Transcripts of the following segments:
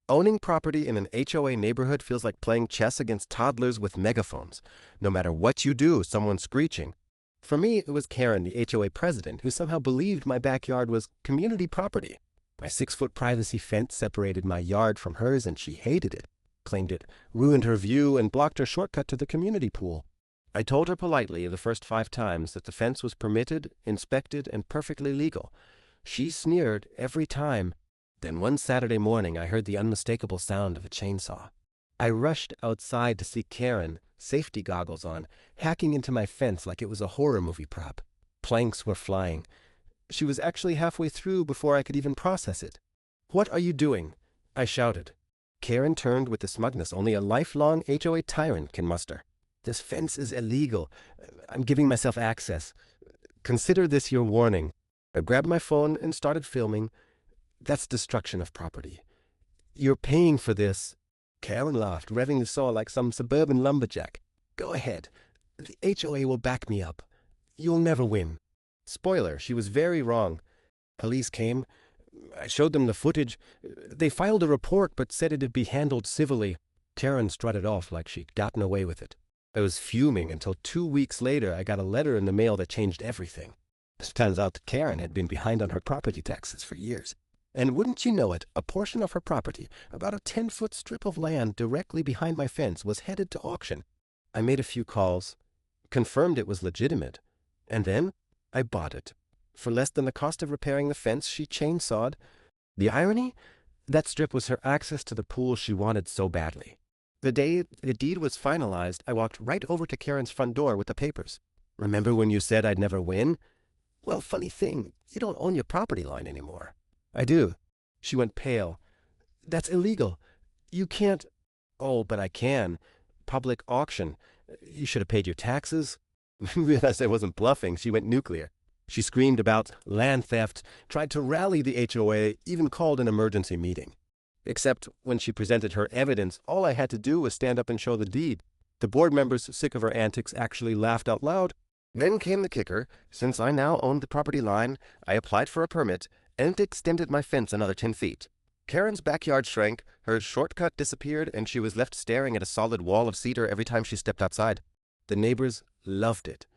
Owning property in an HOA neighborhood feels like playing chess against toddlers with megaphones. No matter what you do, someone's screeching. For me, it was Karen, the HOA president, who somehow believed my backyard was community property. My 6-foot privacy fence separated my yard from hers, and she hated it, claimed it ruined her view, and blocked her shortcut to the community pool. I told her politely the first 5 times that the fence was permitted, inspected, and perfectly legal. She sneered every time. Then one Saturday morning, I heard the unmistakable sound of a chainsaw. I rushed outside to see Karen, safety goggles on, hacking into my fence like it was a horror movie prop. Planks were flying. She was actually halfway through before I could even process it. "What are you doing?" I shouted. Karen turned with the smugness only a lifelong HOA tyrant can muster. "This fence is illegal. I'm giving myself access. Consider this your warning." I grabbed my phone and started filming. "That's destruction of property. You're paying for this." Karen laughed, revving the saw like some suburban lumberjack. "Go ahead. The HOA will back me up. You'll never win." Spoiler, she was very wrong. Police came. I showed them the footage. They filed a report but said it'd be handled civilly. Karen strutted off like she'd gotten away with it. I was fuming until 2 weeks later I got a letter in the mail that changed everything. It turns out that Karen had been behind on her property taxes for years. And wouldn't you know it, a portion of her property, about a 10-foot strip of land directly behind my fence, was headed to auction. I made a few calls, confirmed it was legitimate, and then I bought it. For less than the cost of repairing the fence she chainsawed. The irony? That strip was her access to the pool she wanted so badly. The day the deed was finalized, I walked right over to Karen's front door with the papers. "Remember when you said I'd never win? Well, funny thing, you don't own your property line anymore." "I do." She went pale. "That's illegal. You can't." "Oh, but I can. Public auction. You should have paid your taxes." Realized I wasn't bluffing. She went nuclear. She screamed about land theft, tried to rally the HOA, even called an emergency meeting. Except when she presented her evidence, all I had to do was stand up and show the deed. The board members, sick of her antics, actually laughed out loud. Then came the kicker. Since I now owned the property line, I applied for a permit and extended my fence another 10 feet. Karen's backyard shrank, her shortcut disappeared, and she was left staring at a solid wall of cedar every time she stepped outside. The neighbors loved it.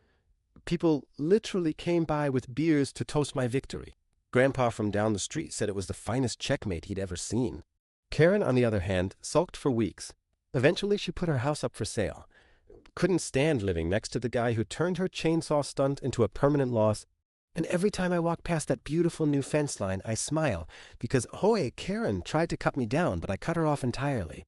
People literally came by with beers to toast my victory. Grandpa from down the street said it was the finest checkmate he'd ever seen. Karen, on the other hand, sulked for weeks. Eventually, she put her house up for sale. Couldn't stand living next to the guy who turned her chainsaw stunt into a permanent loss. And every time I walk past that beautiful new fence line, I smile, because HOA Karen tried to cut me down, but I cut her off entirely.